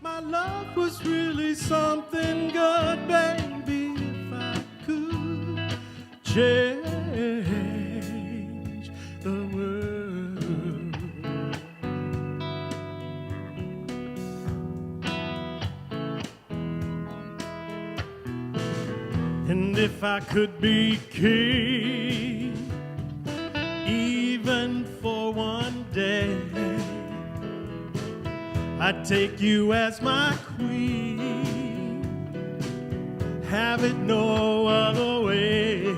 my love was really something good, baby, if I could change the world. And if I could be king, even for one day, I'd take you as my queen, have it no other way.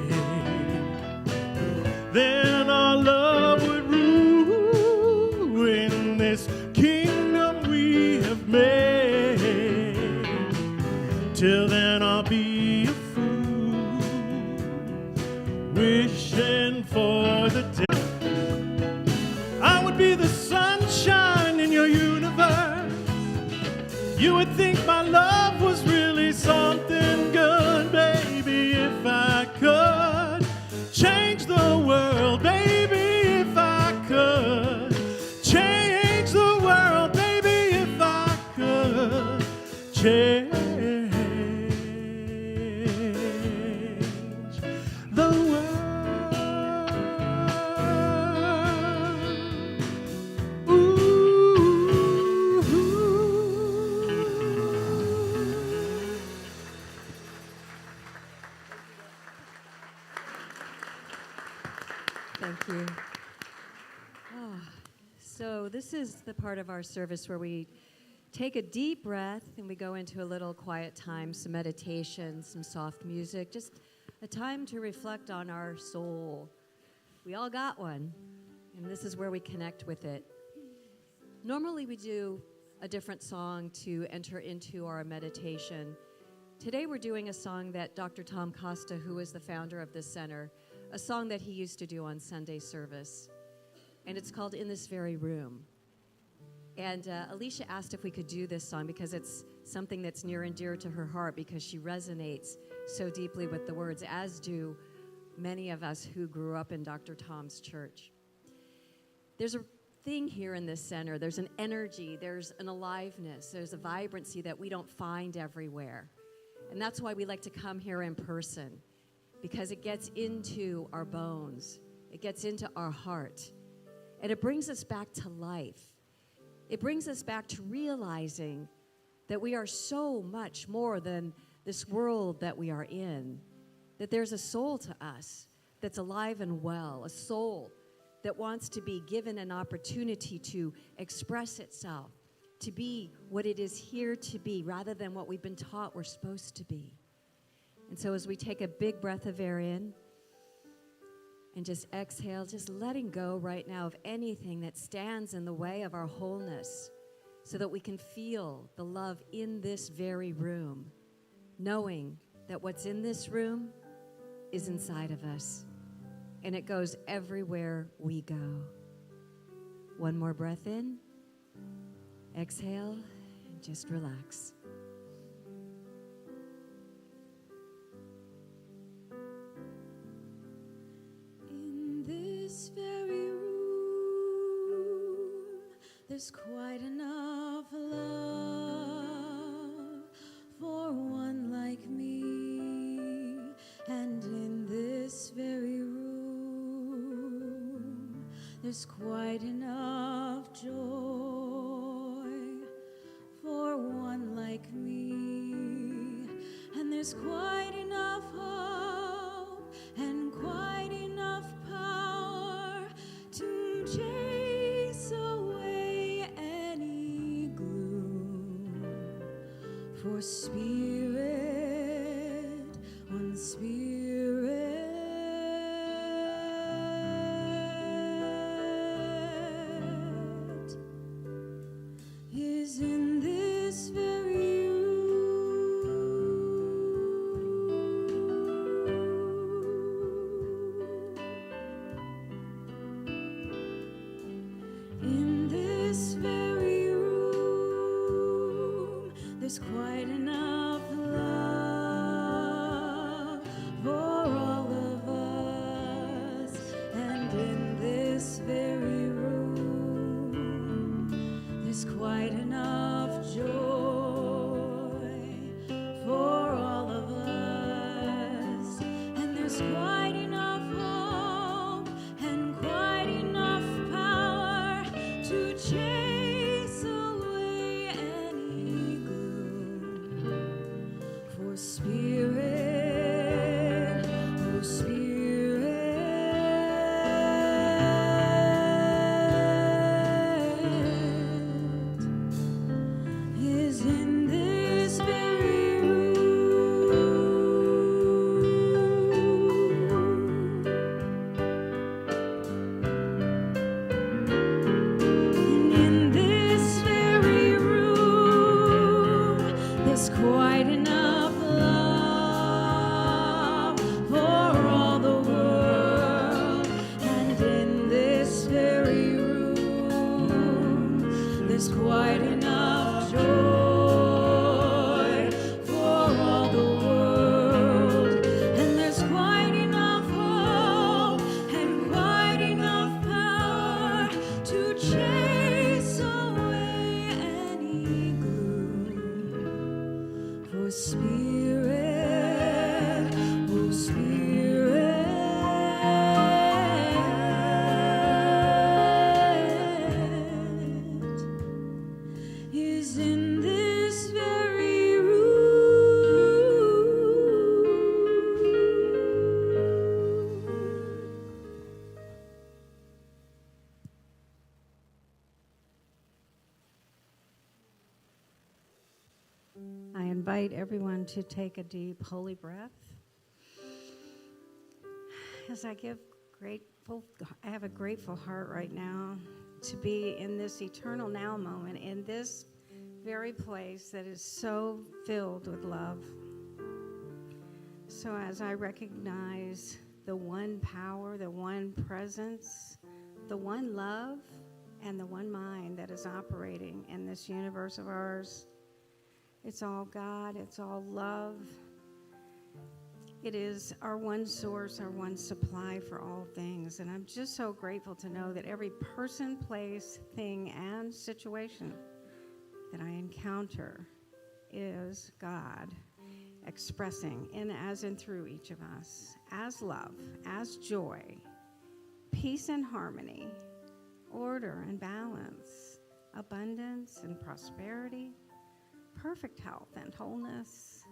Then our love would rule in this kingdom we have made. Till then I'll be a fool, wishing for the day I would be the sunshine in your universe. You would think my love was really something good, baby, if I could change the world, baby, if I could change the world, baby, if I could change the world. Thank you. So this is the part of our service where we take a deep breath and we go into a little quiet time, some meditation, some soft music, just a time to reflect on our soul. We all got one, and this is where we connect with it. Normally we do a different song to enter into our meditation. Today we're doing a song that Dr. Tom Costa, who is the founder of this center, a song that he used to do on Sunday service. And it's called In This Very Room. And Alicia asked if we could do this song because it's something that's near and dear to her heart, because she resonates so deeply with the words, as do many of us who grew up in Dr. Tom's church. There's a thing here in this center. There's an energy, there's an aliveness, there's a vibrancy that we don't find everywhere. And that's why we like to come here in person, because it gets into our bones, it gets into our heart, and it brings us back to life. It brings us back to realizing that we are so much more than this world that we are in, that there's a soul to us that's alive and well, a soul that wants to be given an opportunity to express itself, to be what it is here to be, rather than what we've been taught we're supposed to be. And so as we take a big breath of air in and just exhale, just letting go right now of anything that stands in the way of our wholeness, so that we can feel the love in this very room, knowing that what's in this room is inside of us, and it goes everywhere we go. One more breath in, exhale, and just relax. This very room, there's quite enough love for one like me. And in this very room, there's quite enough joy for one like me. And there's quite enough hope and quite enough power to chase away any gloom. For spirit, one spirit is in this very In this very room, there's quite enough love for all of us. And in this very room, there's quite enough joy there's quite enough hope and quite enough power to chase away any gloom. For Spirit, oh Spirit, is in this very room. And in this very room, there's quite enough love for all the world. And in this very room, there's quite enough joy for all the world. And there's quite enough hope and quite enough power to chase away any gloom. For Spirit, oh Spirit, is in this very room. I invite everyone to take a deep, holy breath. As I have a grateful heart right now to be in this eternal now moment, in this very place that is so filled with love. So as I recognize the one power, the one presence, the one love, and the one mind that is operating in this universe of ours, it's all God, it's all love. It is our one source, our one supply for all things. And I'm just so grateful to know that every person, place, thing, and situation that I encounter is God expressing in, as, and through each of us as love, as joy, peace and harmony, order and balance, abundance and prosperity, perfect health and wholeness.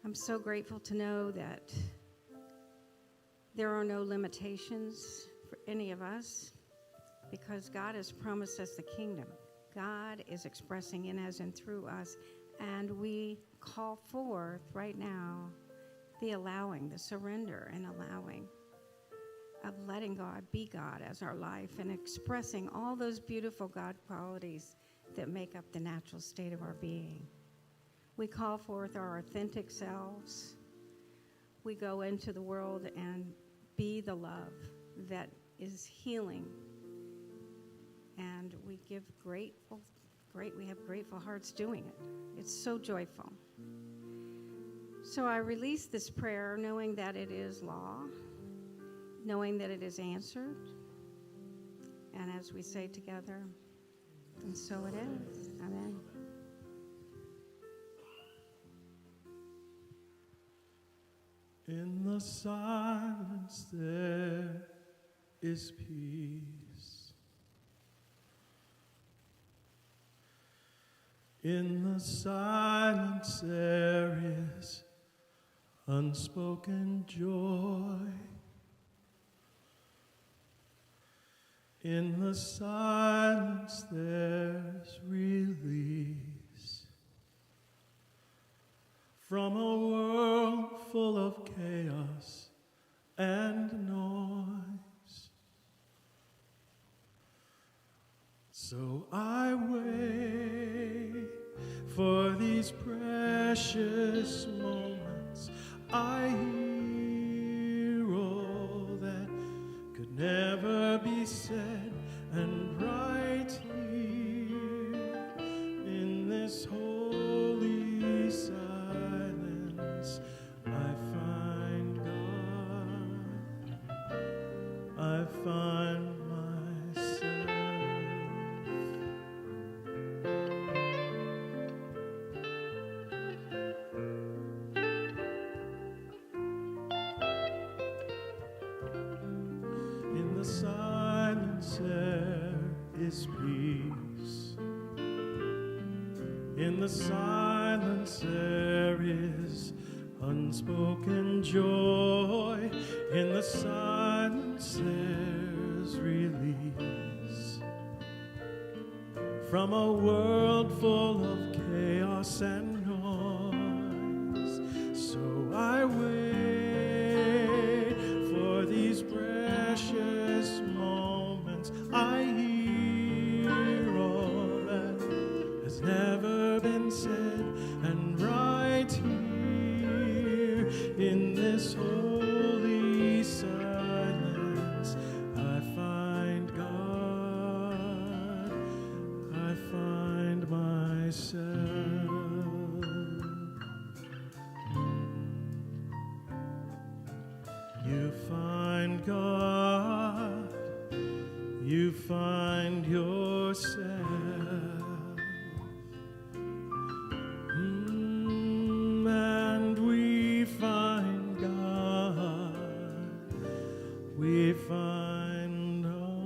I'm so grateful to know that there are no limitations for any of us because God has promised us the kingdom. God is expressing in, as, and through us, and we call forth right now the allowing, the surrender and allowing of letting God be God as our life and expressing all those beautiful God qualities that make up the natural state of our being. We call forth our authentic selves. We go into the world and be the love that is healing. And we give we have grateful hearts doing it. It's so joyful. So I release this prayer knowing that it is law, knowing that it is answered. And as we say together, and so it is. Amen. In the silence there is peace. In the silence there is unspoken joy. In the silence there's release from a world full of chaos and noise. So I wait for these precious moments. I hear all that could never be said, and right here in this holy silence I find God, I find myself. His peace. In the silence there is unspoken joy. In the silence there's release from a world full of chaos and noise. So I wait for these precious moments. I hear all that has never been said, and right here in this holy silence I find God, I find myself. You find God, you find yourself. And we find God, we find ourselves.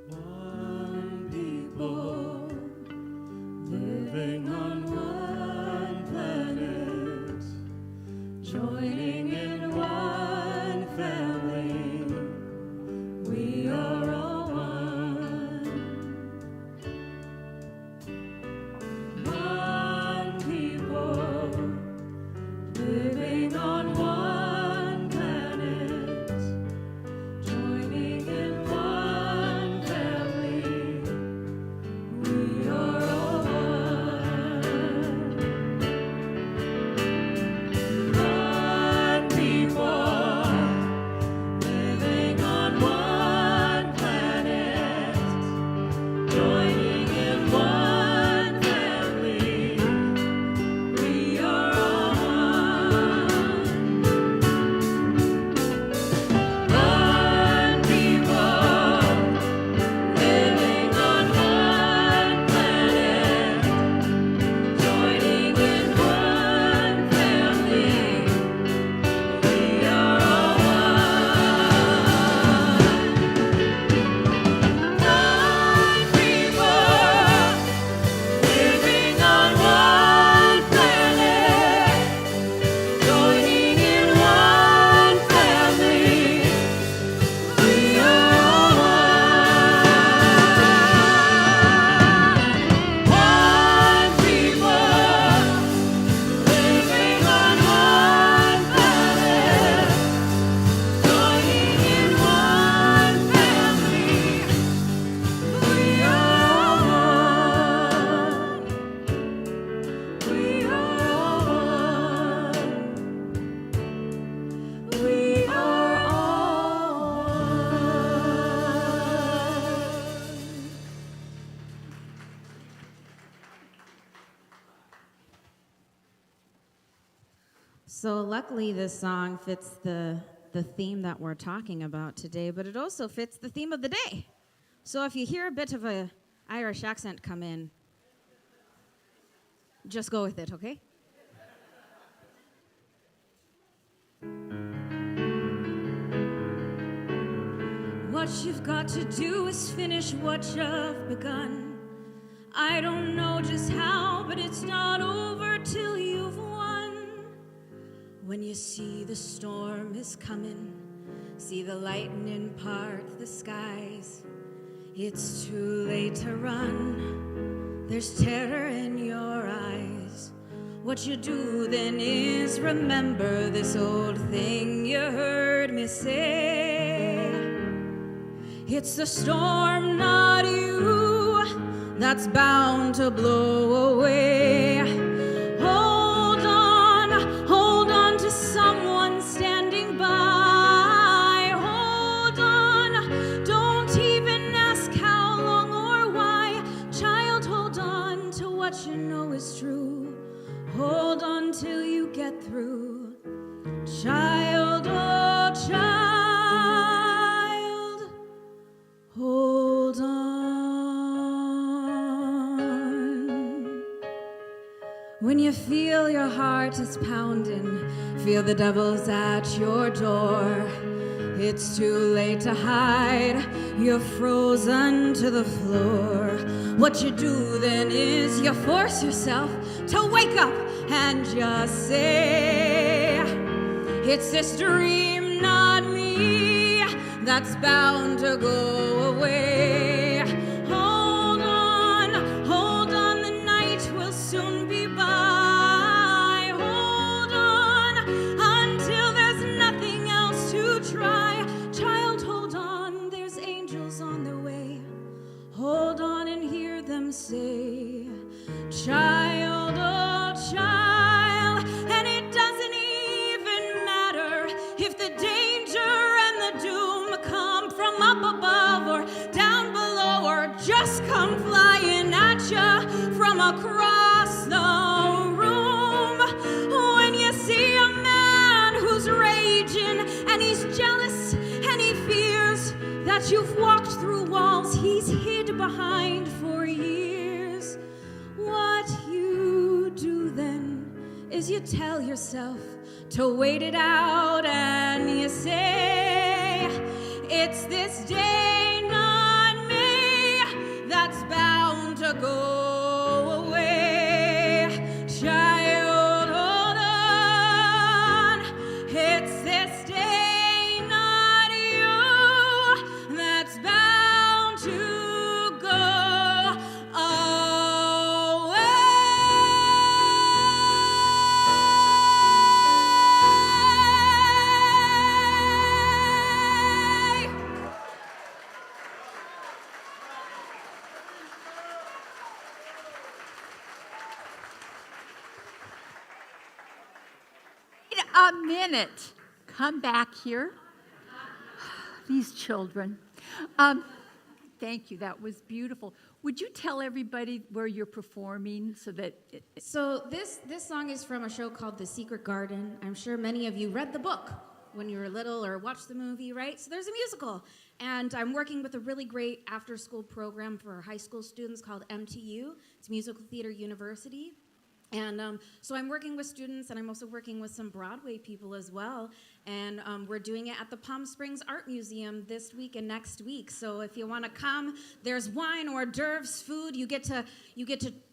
One people living on one planet, joining in one family. We are all one. One people living on one planet, joining in one family. We are all one. One people living on one planet, joining in one family. We are all one. One people living on one planet, joining in one family. We are all one. One people living on one planet, joining in one family. We are all one. One people living on one planet, joining in one family. We are all one. We are all one. We are all one. So luckily this song fits the theme that we're talking about today, but it also fits the theme of the day. So if you hear a bit of a Irish accent come in, just go with it, okay? What you've got to do is finish what you've begun. I don't know just how, but it's not over till you've won. When you see the storm is coming, see the lightning part the skies, it's too late to run. There's terror in your eyes. What you do then is remember this old thing you heard me say. It's the storm, not you, that's bound to blow away. Hold on to someone standing by. Hold on, don't even ask how long or why. Child, hold on to what you know is true. Hold on till you get through. Child, oh child, hold on. When you feel your heart is pounding, feel the devil's at your door, it's too late to hide, you're frozen to the floor. What you do then is you force yourself to wake up and just say, it's this dream, not me, that's bound to go away. Hold on, the night will soon be by. Hold on, until there's nothing else to try. Child, hold on, there's angels on their way. Hold on and hear them say, child, oh child. And it doesn't even matter if the danger and the doom come from up above or down below, or just come flying at you from across the room. When you see a man who's raging and he's jealous and he fears that you've walked through walls he's hid behind for years, what you do then is you tell yourself to wait it out, and you say, it's this day, not me, that's bound to go away. Child, hold on, it's this day, not you, that's bound to go away. Wait a minute. Come back here. These children. Thank you. That was beautiful. Would you tell everybody where you're performing so that... So this song is from a show called The Secret Garden. I'm sure many of you read the book when you were little or watched the movie, right? So there's a musical. And I'm working with a really great after-school program for high school students called MTU. It's Musical Theater University. And so I'm working with students, and I'm also working with some Broadway people as well. And we're doing it at the Palm Springs Art Museum this week and next week. So if you want to come, there's wine, hors d'oeuvres, food. You get to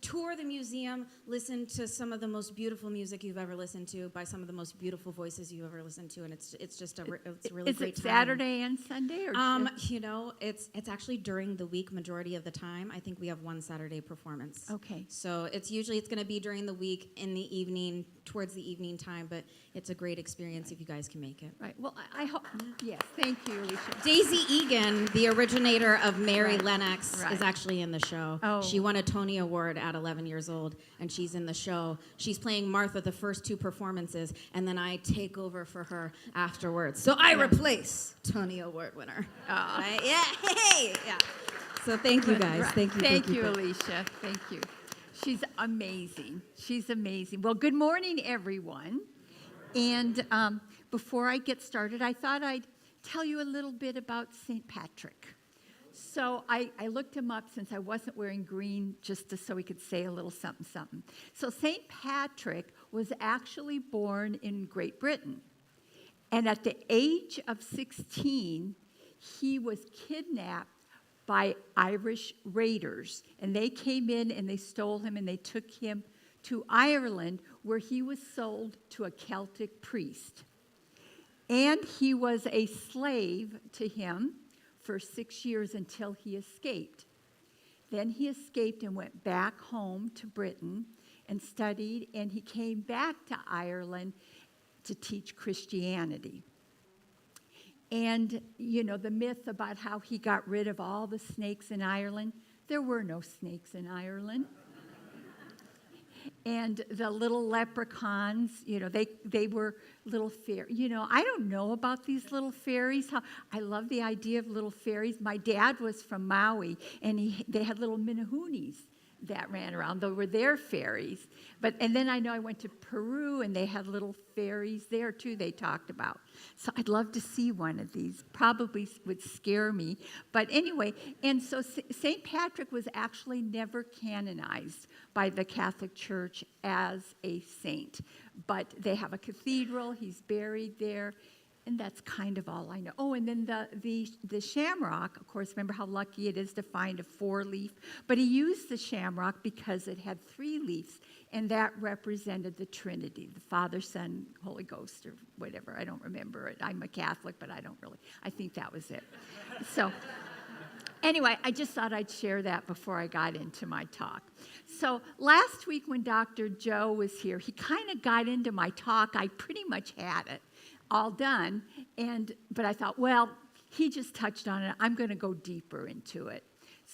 tour the museum, listen to some of the most beautiful music you've ever listened to by some of the most beautiful voices you've ever listened to, and it's just a really Is great it time. Saturday and Sunday? Or You know, it's actually during the week majority of the time. I think we have one Saturday performance. Okay. So it's going to be during the week in the evening, towards the evening time, but it's a great experience if you guys can make it. Right. Well, I hope... Yes. Thank you, Alicia. Daisy Egan, the originator of Mary Right. Lennox, Right. is actually in the show. Oh. She won a Tony Award at 11 years old, and she's in the show. She's playing Martha the first two performances, and then I take over for her afterwards. So I replace Tony Award winner. Right? Yeah. Hey. Yeah. So thank you guys. Right. Thank you. Thank you, Alicia. Thank you. She's amazing. She's amazing. Well, good morning, everyone. And before I get started, I thought I'd tell you a little bit about St. Patrick. So I looked him up since I wasn't wearing green, just so he could say a little something, something. So St. Patrick was actually born in Great Britain. And at the age of 16, he was kidnapped by Irish raiders, and they came in and they stole him and they took him to Ireland, where he was sold to a Celtic priest. And he was a slave to him for 6 years until he escaped. Then he escaped and went back home to Britain and studied, and he came back to Ireland to teach Christianity. And, you know, the myth about how he got rid of all the snakes in Ireland, there were no snakes in Ireland. And the little leprechauns, you know, they were little fairies. You know, I don't know about these little fairies. I love the idea of little fairies. My dad was from Maui, and they had little minahunis that ran around. They were their fairies. And then I know I went to Peru, and they had little fairies there, too, they talked about. So I'd love to see one of these. Probably would scare me. But anyway, and so St. Patrick was actually never canonized by the Catholic Church as a saint. But they have a cathedral. He's buried there. And that's kind of all I know. Oh, and then the shamrock, of course, remember how lucky it is to find a 4-leaf? But he used the shamrock because it had 3 leaves, and that represented the Trinity, the Father, Son, Holy Ghost, or whatever. I don't remember it. I'm a Catholic, but I think that was it. So anyway, I just thought I'd share that before I got into my talk. So last week when Dr. Joe was here, he kind of got into my talk. I pretty much had it all done, but I thought, well, he just touched on it. I'm going to go deeper into it.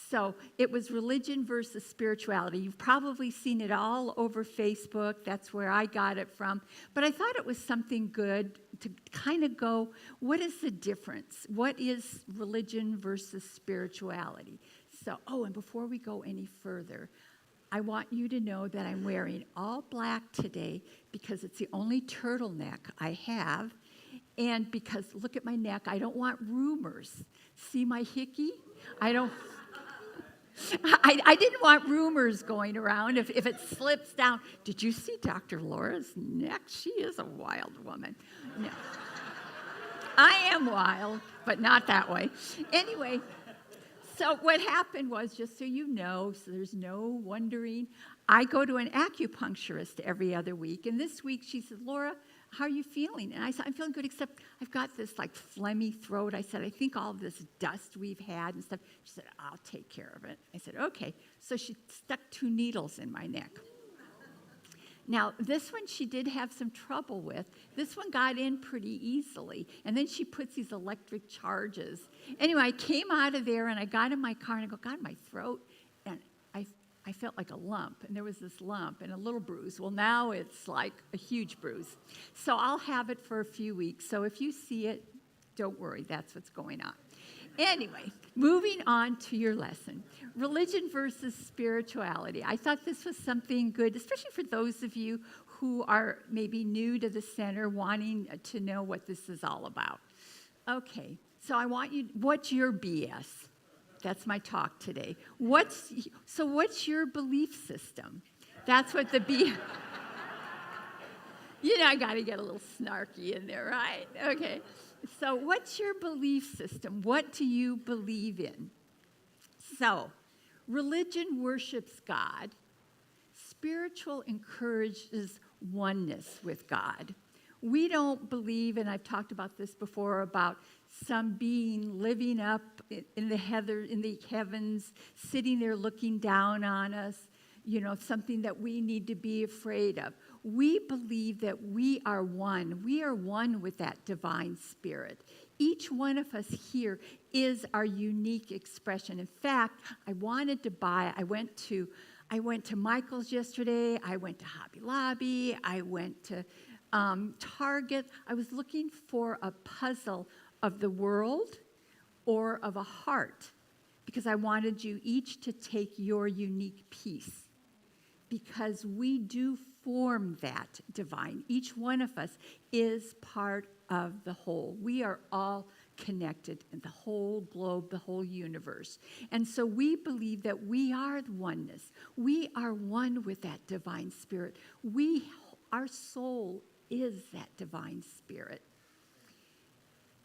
So it was religion versus spirituality. You've probably seen it all over Facebook. That's where I got it from. But I thought it was something good to kind of go, what is the difference? What is religion versus spirituality? So, and before we go any further, I want you to know that I'm wearing all black today because it's the only turtleneck I have. And because, look at my neck, I don't want rumors. See my hickey? I didn't want rumors going around if it slips down. Did you see Dr. Laura's neck? She is a wild woman. No. I am wild, but not that way. Anyway, so what happened was, just so you know, so there's no wondering, I go to an acupuncturist every other week. And this week she said, Laura, how are you feeling? And I said, I'm feeling good, except I've got this like phlegmy throat. I said, I think all of this dust we've had and stuff. She said, I'll take care of it. I said, okay. So she stuck 2 needles in my neck. Now, this one she did have some trouble with. This one got in pretty easily. And then she puts these electric charges. Anyway, I came out of there and I got in my car and I go, God, my throat. And I felt like a lump, and there was this lump and a little bruise. Well, now it's like a huge bruise. So I'll have it for a few weeks. So if you see it, don't worry, that's what's going on. Anyway, moving on to your lesson. Religion versus spirituality. I thought this was something good, especially for those of you who are maybe new to the center, wanting to know what this is all about. Okay, so what's your BS? That's my talk today. What's your belief system? That's what the BS... I got to get a little snarky in there, right? Okay. So what's your belief system? What do you believe in? So, religion worships God. Spiritual encourages oneness with God. We don't believe, and I've talked about this before, about some being living up in the heavens, sitting there looking down on us, something that we need to be afraid of. We believe that we are one. We are one with that divine spirit. Each one of us here is our unique expression. In fact, I went to Michael's yesterday. I went to Hobby Lobby. I went to Target. I was looking for a puzzle of the world or of a heart because I wanted you each to take your unique piece because we do form that divine. Each one of us is part of the whole. We are all connected in the whole globe, the whole universe. And so we believe that we are the oneness. We are one with that divine spirit. Our soul is that divine spirit.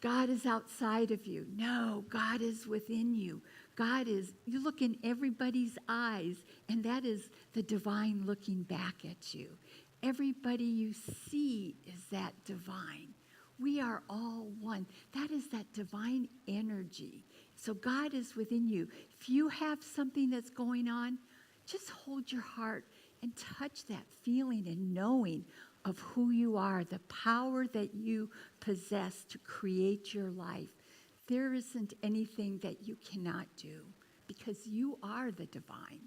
God is outside of you. No, God is within you. You look in everybody's eyes, and that is the divine looking back at you. Everybody you see is that divine. We are all one. That is that divine energy. So God is within you. If you have something that's going on, just hold your heart and touch that feeling and knowing of who you are, the power that you possess to create your life. There isn't anything that you cannot do because you are the divine.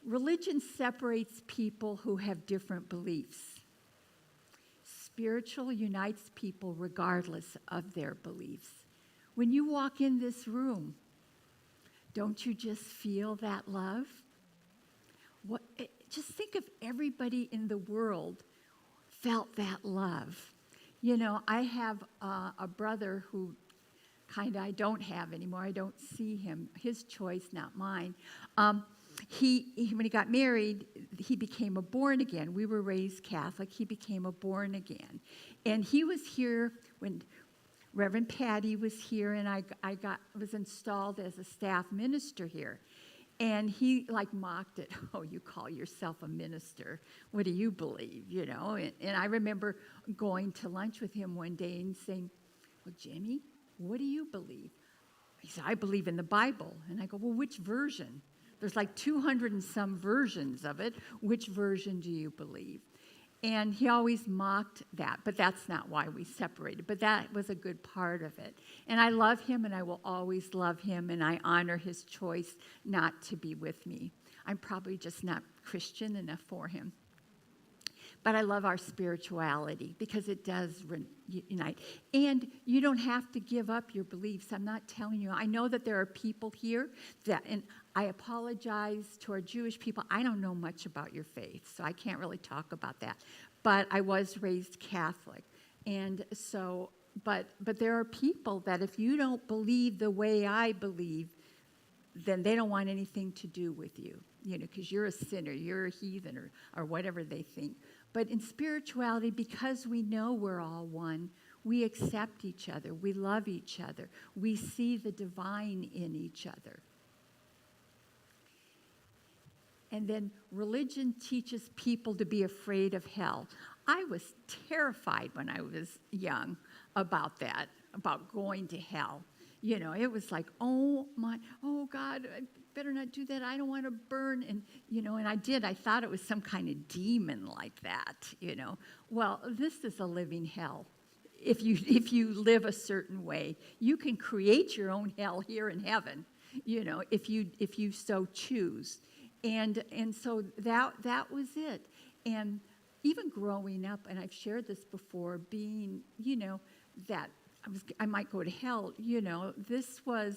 Religion separates people who have different beliefs. Spiritual unites people regardless of their beliefs. When you walk in this room, don't you just feel that love? Just think if everybody in the world felt that love. You know, I have a brother who I don't have anymore. I don't see him. His choice, not mine. When he got married, he became a born again. We were raised Catholic. He became a born again. And he was here when Reverend Patty was here, and I was installed as a staff minister here. And he mocked it. Oh, you call yourself a minister. What do you believe? You know? And I remember going to lunch with him one day and saying, well, Jimmy, what do you believe? He said, I believe in the Bible. And I go, well, which version? There's 200 and some versions of it. Which version do you believe? And he always mocked that, but that's not why we separated. But that was a good part of it. And I love him, and I will always love him, and I honor his choice not to be with me. I'm probably just not Christian enough for him. But I love our spirituality because it does unite. And you don't have to give up your beliefs. I'm not telling you. I know that there are people here and I apologize to our Jewish people. I don't know much about your faith, so I can't really talk about that. But I was raised Catholic. And so, but there are people that if you don't believe the way I believe, then they don't want anything to do with you, because you're a sinner, you're a heathen, or whatever they think. But in spirituality, because we know we're all one, we accept each other, we love each other, we see the divine in each other. And then religion teaches people to be afraid of hell. I was terrified when I was young about that, about going to hell. It was like, oh God, I better not do that. I don't want to burn. And, and I did. I thought it was some kind of demon like that, Well, this is a living hell. If you live a certain way, you can create your own hell here in heaven, if you so choose. And so that was it. And even growing up, and I've shared this before, being, that I might go to hell, this was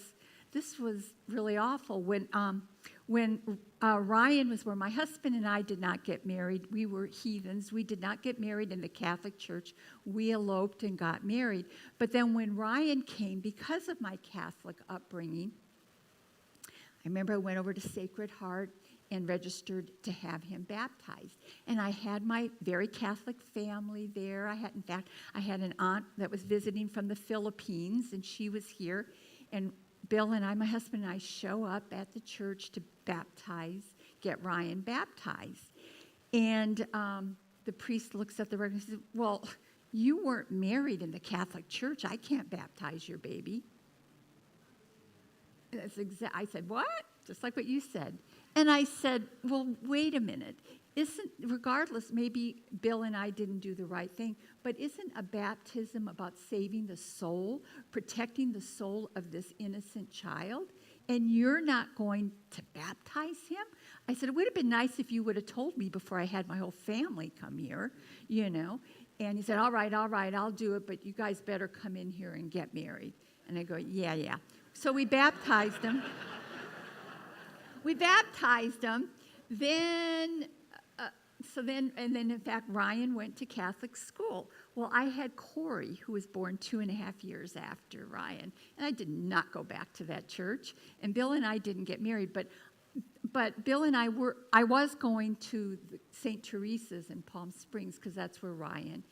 really awful. When Ryan was born, my husband and I did not get married. We were heathens. We did not get married in the Catholic Church. We eloped and got married. But then when Ryan came, because of my Catholic upbringing, I remember I went over to Sacred Heart and registered to have him baptized. And I had my very Catholic family there. I had an aunt that was visiting from the Philippines, and she was here. And Bill and I, my husband and I, show up at the church to get Ryan baptized. And the priest looks at the record and says, well, you weren't married in the Catholic Church. I can't baptize your baby. I said, what? Just like what you said. And I said, well, wait a minute. Regardless, maybe Bill and I didn't do the right thing, but isn't a baptism about saving the soul, protecting the soul of this innocent child? And you're not going to baptize him? I said, it would have been nice if you would have told me before I had my whole family come here, And he said, all right, I'll do it, but you guys better come in here and get married. And I go, yeah. So we baptized him. Then, in fact, Ryan went to Catholic school. Well, I had Corey, who was born 2.5 years after Ryan, and I did not go back to that church. And Bill and I didn't get married, but Bill and I was going to St. Teresa's in Palm Springs because that's where Ryan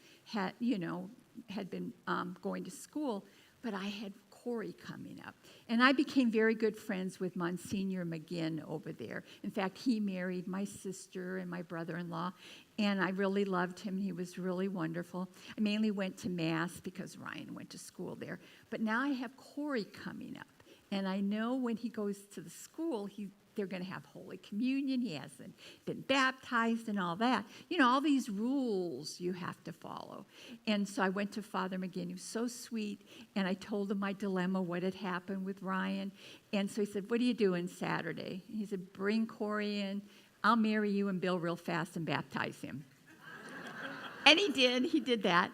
had been going to school, but I had Corey coming up. And I became very good friends with Monsignor McGinn over there. In fact, he married my sister and my brother-in-law, and I really loved him. He was really wonderful. I mainly went to Mass because Ryan went to school there. But now I have Corey coming up. And I know when he goes to the school, they're going to have Holy Communion. He hasn't been baptized and all that. You know, all these rules you have to follow. And so I went to Father McGinn. He was so sweet. And I told him my dilemma, what had happened with Ryan. And so he said, what are you doing Saturday? And he said, bring Corey in. I'll marry you and Bill real fast and baptize him. And he did. He did that.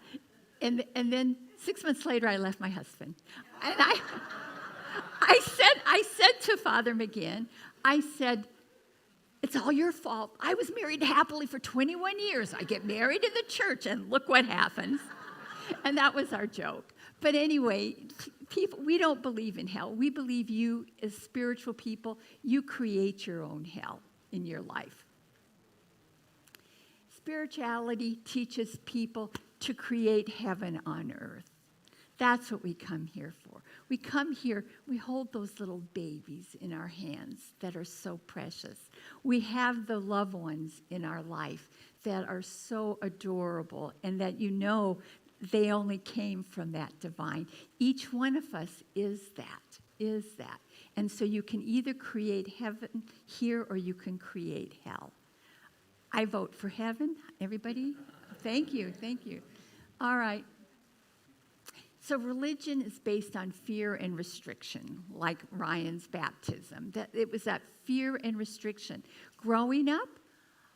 And then 6 months later, I left my husband. And I said to Father McGinn, I said, it's all your fault. I was married happily for 21 years. I get married in the church, and look what happens. And that was our joke. But anyway, people, we don't believe in hell. We believe you, as spiritual people, you create your own hell in your life. Spirituality teaches people to create heaven on earth. That's what we come here for. We come here, we hold those little babies in our hands that are so precious. We have the loved ones in our life that are so adorable and that you know they only came from that divine. Each one of us is that. And so you can either create heaven here or you can create hell. I vote for heaven. Everybody? Thank you. All right. So religion is based on fear and restriction, like Ryan's baptism. It was that fear and restriction. Growing up,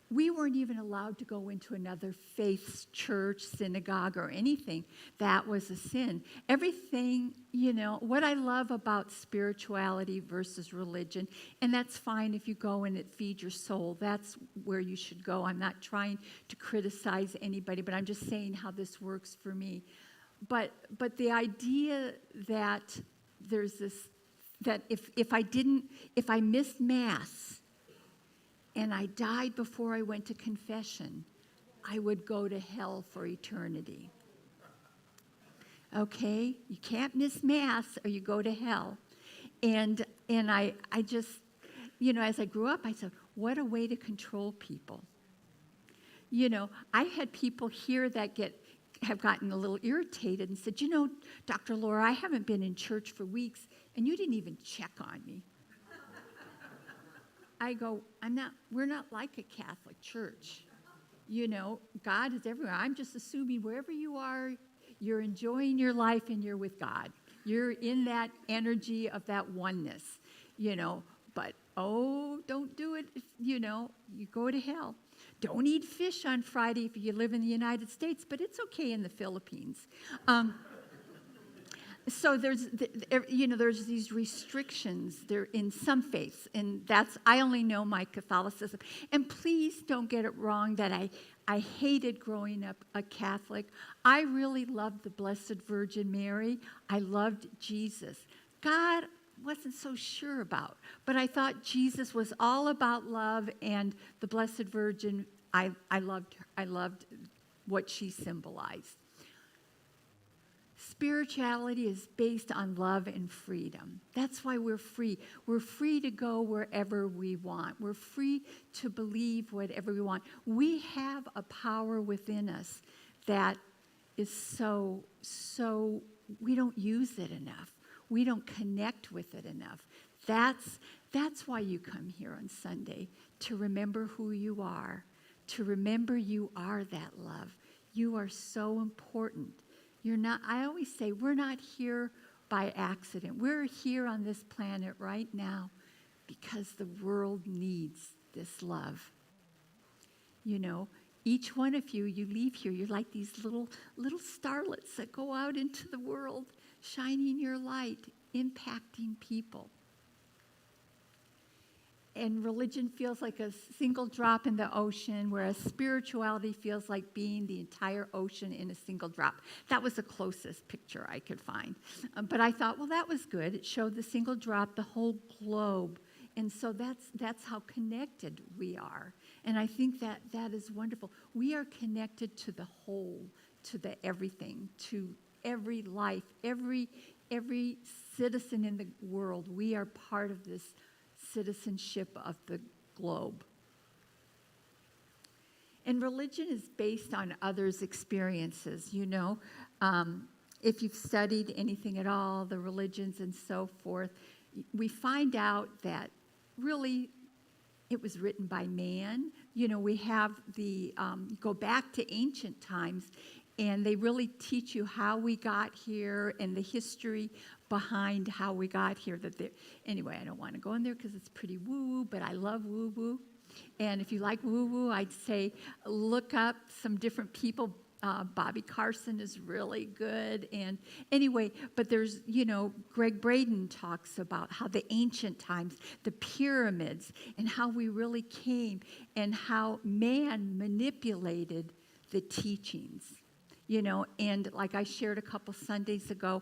we weren't even allowed to go into another faith's church, synagogue, or anything. That was a sin. Everything, you know, what I love about spirituality versus religion, and that's fine if you go and it feeds your soul. That's where you should go. I'm not trying to criticize anybody, but I'm just saying how this works for me. But the idea that there's this, that if I missed Mass and I died before I went to confession, I would go to hell for eternity. Okay? You can't miss Mass or you go to hell. And I just, you know, as I grew up, I said, what a way to control people. You know, I had people here that have gotten a little irritated and said, you know, Dr. Laura, I haven't been in church for weeks, and you didn't even check on me. I go, we're not like a Catholic church. You know, God is everywhere. I'm just assuming wherever you are, you're enjoying your life and you're with God. You're in that energy of that oneness, you know. But, don't do it, you know, you go to hell. Don't eat fish on Friday if you live in the United States, but it's okay in the Philippines. So there's these restrictions there in some faiths, and I only know my Catholicism. And please don't get it wrong that I hated growing up a Catholic. I really loved the Blessed Virgin Mary. I loved Jesus. God wasn't so sure about, but I thought Jesus was all about love, and the Blessed Virgin, I loved her. I loved what she symbolized. Spirituality is based on love and freedom. That's why we're free. We're free to go wherever we want. We're free to believe whatever we want. We have a power within us that is so we don't use it enough. We don't connect with it enough. That's why you come here on Sunday, to remember who you are, to remember you are that love. You are so important. You're not, I always say, we're not here by accident. We're here on this planet right now because the world needs this love. You know, each one of you leave here, you're like these little starlets that go out into the world, shining your light, impacting people. And religion feels like a single drop in the ocean, whereas spirituality feels like being the entire ocean in a single drop. That was the closest picture I could find. But I thought, well, that was good. It showed the single drop, the whole globe. And so that's how connected we are. And I think that is wonderful. We are connected to the whole, to the everything, to every life, every citizen in the world. We are part of this citizenship of the globe. And religion is based on others' experiences, you know. If you've studied anything at all, the religions and so forth, we find out that really it was written by man. You know, we have go back to ancient times, and they really teach you how we got here and the history behind how we got here. Anyway, I don't want to go in there because it's pretty woo-woo, but I love woo-woo. And if you like woo-woo, I'd say look up some different people. Bobby Carson is really good. And anyway, but there's, you know, Greg Braden talks about how the ancient times, the pyramids, and how we really came and how man manipulated the teachings, you know. And like I shared a couple Sundays ago,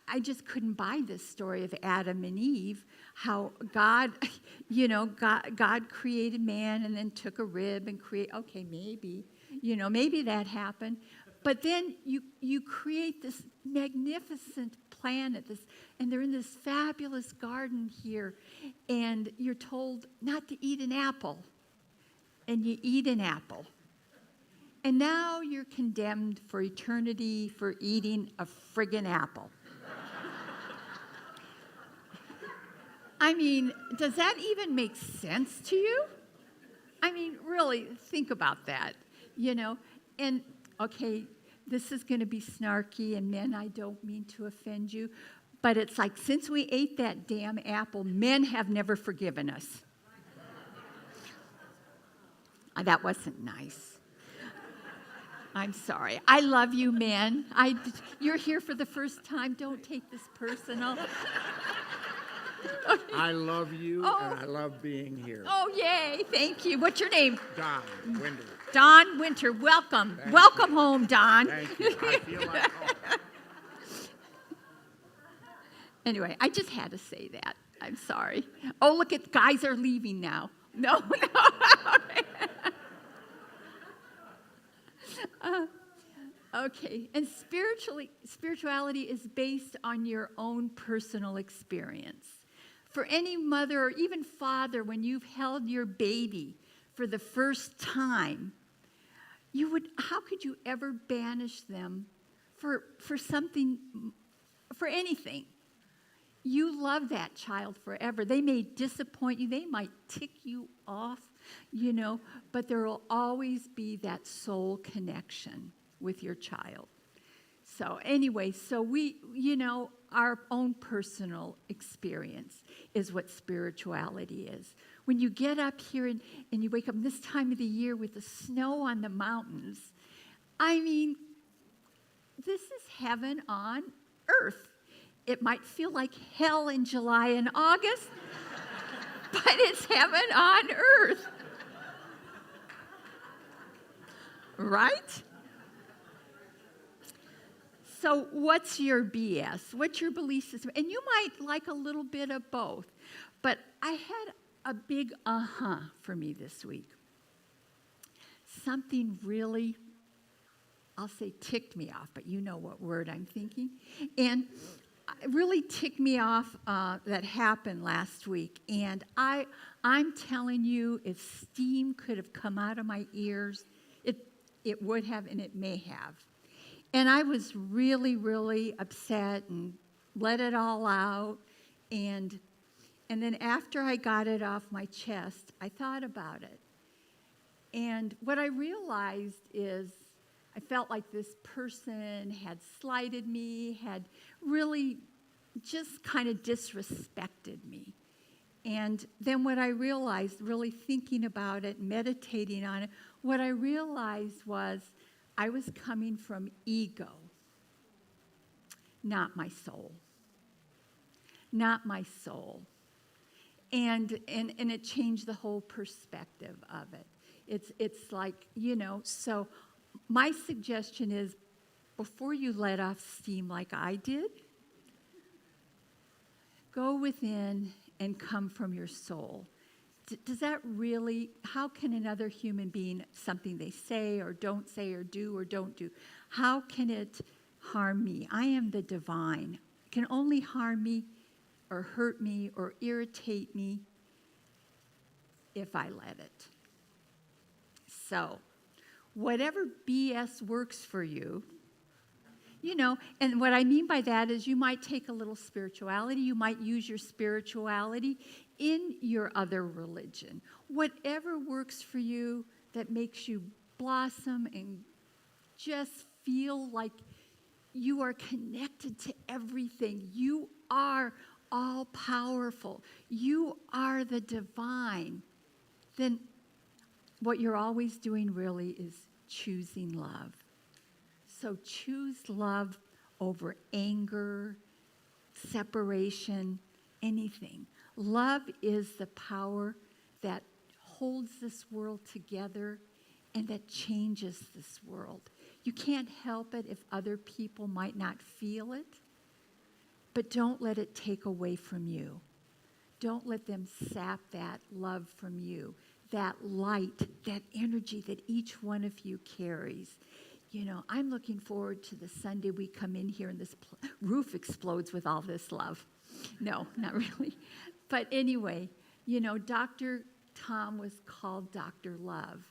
I just couldn't buy this story of Adam and Eve, how God, you know, God created man and then took a rib and okay, maybe, you know, maybe that happened. But then you create this magnificent planet, and they're in this fabulous garden here, and you're told not to eat an apple, and you eat an apple. And now you're condemned for eternity for eating a friggin' apple. I mean, does that even make sense to you? I mean, really, think about that, you know. And, okay, this is going to be snarky, and men, I don't mean to offend you, but it's like, since we ate that damn apple, men have never forgiven us. That wasn't nice. I'm sorry. I love you, men. You're here for the first time. Don't take this personal. Okay. I love you, and I love being here. Oh, yay. Thank you. What's your name? Don Winter. Don Winter. Welcome. Welcome home, Don. Thank you. I feel like home. Anyway, I just had to say that. I'm sorry. Oh, look at guys are leaving now. No. Okay. And spirituality is based on your own personal experience. For any mother or even father, when you've held your baby for the first time, how could you ever banish them for something, for anything? You love that child forever. They may disappoint you. They might tick you off, you know, but there will always be that soul connection with your child. So anyway, we, you know, our own personal experience is what spirituality is. When you get up here and you wake up this time of the year with the snow on the mountains, I mean, this is heaven on earth. It might feel like hell in July and August, but it's heaven on earth. Right? So what's your BS? What's your belief system? And you might like a little bit of both. But I had a big for me this week. Something really, I'll say ticked me off, but you know what word I'm thinking. And it really ticked me off that happened last week. And I'm telling you, if steam could have come out of my ears, it would have, and it may have. And I was really, really upset and let it all out. And then after I got it off my chest, I thought about it. And what I realized is I felt like this person had slighted me, had really just kind of disrespected me. And then what I realized, really thinking about it, meditating on it, what I realized was I was coming from ego, not my soul. Not my soul. And it changed the whole perspective of it. It's like, you know, so my suggestion is before you let off steam like I did, go within and come from your soul. does that really, how can another human being, something they say or don't do, how can it harm me? I am the divine. It can only harm me or hurt me or irritate me if I let it. So, whatever BS works for you, and what I mean by that is you might take a little spirituality, you might use your spirituality in your other religion. Whatever works for you that makes you blossom and just feel like you are connected to everything. You are all powerful. You are the divine. Then what you're always doing really is choosing love. So choose love over anger, separation, anything. Love is the power that holds this world together and that changes this world. You can't help it if other people might not feel it, but don't let it take away from you. Don't let them sap that love from you, that light, that energy that each one of you carries. I'm looking forward to the Sunday we come in here and this roof explodes with all this love. No, not really. But anyway, Dr. Tom was called Dr. Love.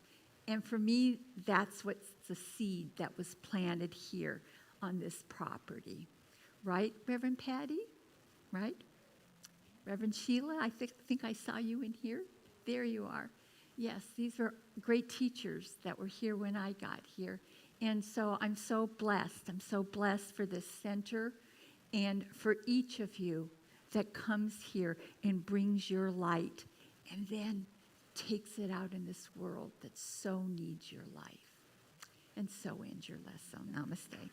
And for me, that's what's the seed that was planted here on this property. Right, Reverend Patty? Right? Reverend Sheila, I think I saw you in here. There you are. Yes, these were great teachers that were here when I got here. And so I'm so blessed. I'm so blessed for this center and for each of you that comes here and brings your light and then takes it out in this world that so needs your life. And so ends your lesson. Namaste.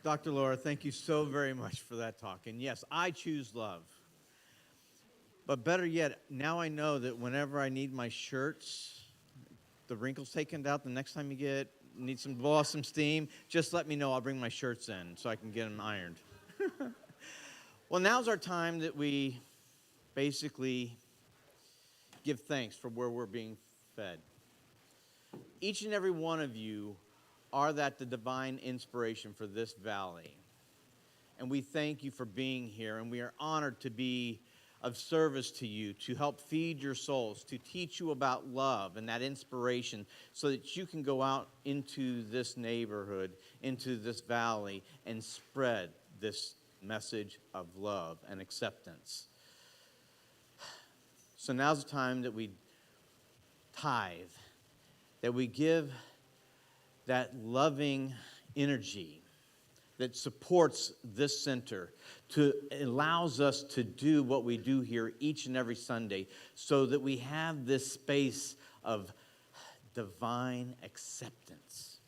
Dr. Laura, thank you so very much for that talk. And yes, I choose love. But better yet, now I know that whenever I need my shirts, the wrinkles taken out the next time you need some blow off some steam, just let me know. I'll bring my shirts in so I can get them ironed. Well, now's our time that we basically give thanks for where we're being fed. Each and every one of you are the divine inspiration for this valley. And we thank you for being here, and we are honored to be of service to you, to help feed your souls, to teach you about love and that inspiration so that you can go out into this neighborhood, into this valley, and spread this message of love and acceptance. So now's the time that we tithe, that we give that loving energy that supports this center, allows us to do what we do here each and every Sunday so that we have this space of divine acceptance.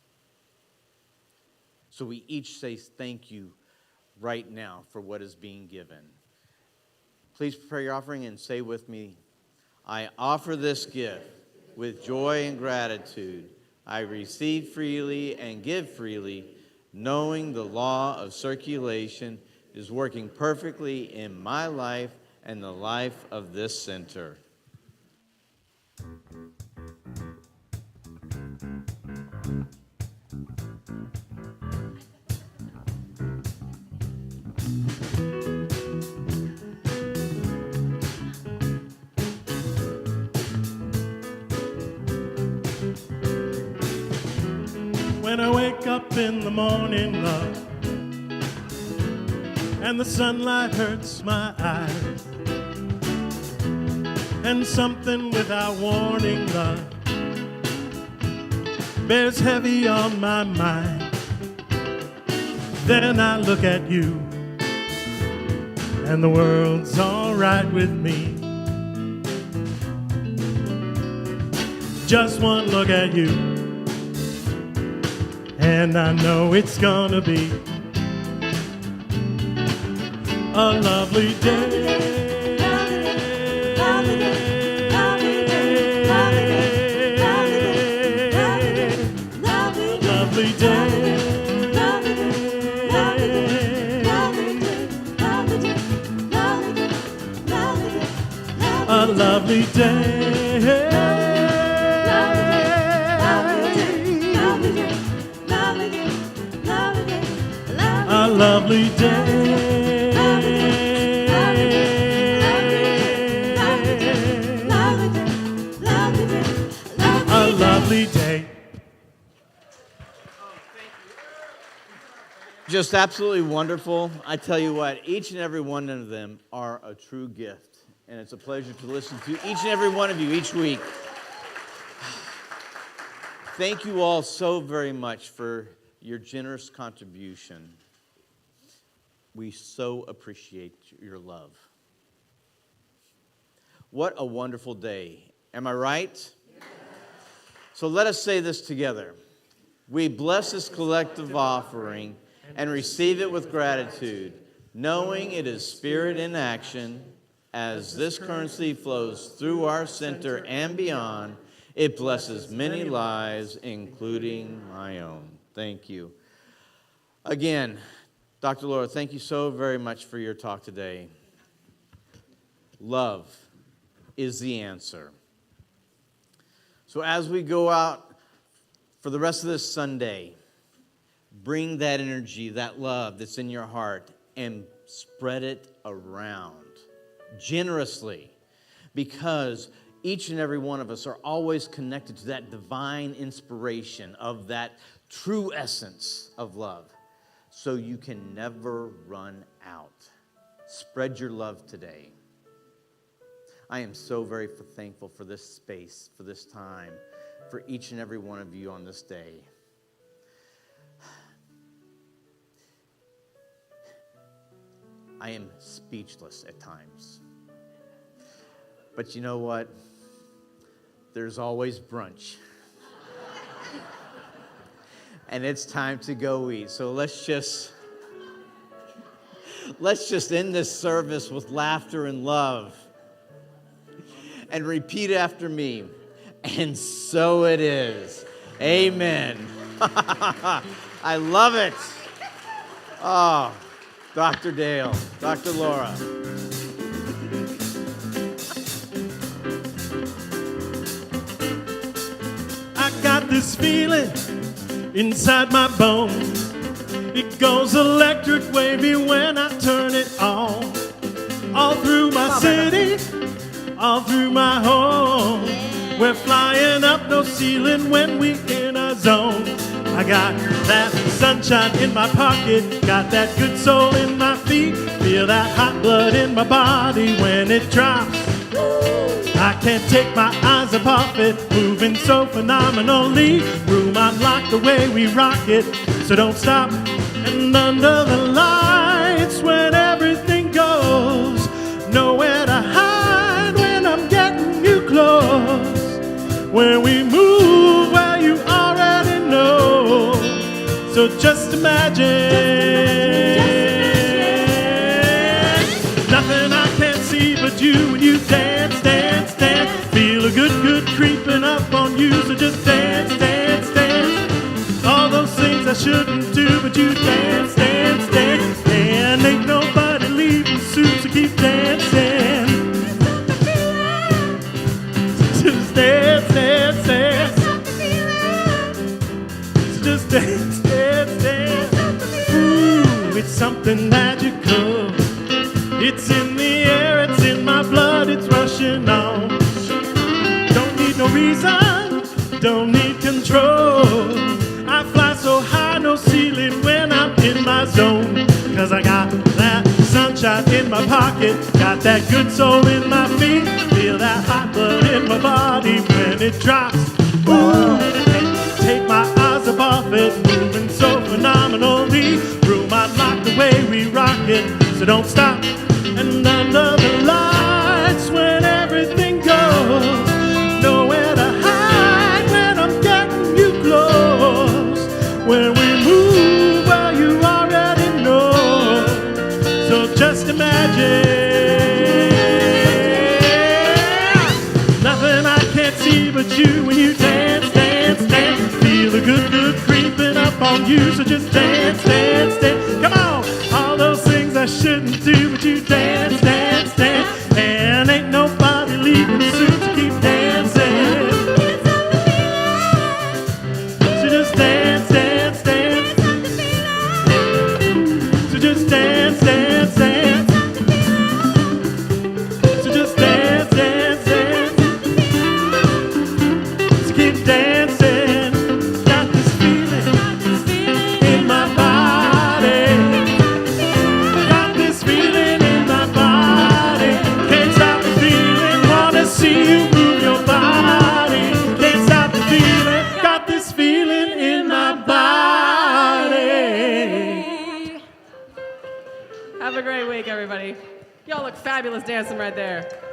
So we each say thank you right now for what is being given. Please prepare your offering and say with me, I offer this gift with joy and gratitude. I receive freely and give freely, knowing the law of circulation is working perfectly in my life and the life of this center. When I wake up in the morning, love, and the sunlight hurts my eyes, and something without warning, love, bears heavy on my mind, then I look at you, and the world's all right with me. Just one look at you, and I know it's gonna be a lovely day. Lovely day. Lovely day. lovely day. A lovely day. A lovely day. Just absolutely wonderful. I tell you what, each and every one of them are a true gift. And it's a pleasure to listen to each and every one of you each week. Thank you all so very much for your generous contribution. We so appreciate your love. What a wonderful day. Am I right? Yes. So let us say this together. We bless this collective offering and receive it with gratitude, knowing it is spirit in action. As this currency flows through our center and beyond, it blesses many lives, including my own. Thank you. Again, Dr. Laura, thank you so very much for your talk today. Love is the answer. So as we go out for the rest of this Sunday, bring that energy, that love that's in your heart, and spread it around generously, because each and every one of us are always connected to that divine inspiration of that true essence of love. So you can never run out. Spread your love today. I am so very thankful for this space, for this time, for each and every one of you on this day. I am speechless at times. But you know what? There's always brunch. And it's time to go eat. So let's just end this service with laughter and love. And repeat after me. And so it is. Amen. I love it. Oh, Dr. Dale, Dr. Laura. I got this feeling inside my bones. It goes electric wavy when I turn it on. All through my city, all through my home. We're flying up no ceiling when we in a zone. I got that sunshine in my pocket, got that good soul in my feet. Feel that hot blood in my body when it drops. I can't take my eyes up off it, moving so phenomenally. Room unlocked the way we rock it, so don't stop. And under the lights when everything goes, nowhere to hide when I'm getting you close. When we move, well, you already know. So just imagine. Nothing I can't see but you when you dance, dance, dance. Feel a good, good creeping up on you. So just dance, dance, dance. All those things I shouldn't do, but you dance, dance, dance. And ain't nobody leaving soon, so keep dancing. Just dance, dance, dance. So just dance, dance, dance. Ooh, it's something magical. It's in the air, it's in my blood, it's rushing on. Don't need no reason, don't need control. I fly so high, no ceiling when I'm in my zone. Cause I got that sunshine in my pocket, got that good soul in my feet. Feel that hot blood in my body when it drops. Ooh, can't take my eyes up off it, moving so phenomenally. Room unlocked the way we rock it, so don't stop. And under the lights when everything goes, nowhere to hide when I'm getting you close. When we move, well, you already know. So just imagine. Nothing I can't see but you when you dance, dance, dance. Feel the good, good creeping up on you. So just dance, dance, dance. Come on. All those things I shouldn't do, but you dance, dance, dance. And ain't nobody leaving cake, everybody. Y'all look fabulous dancing right there.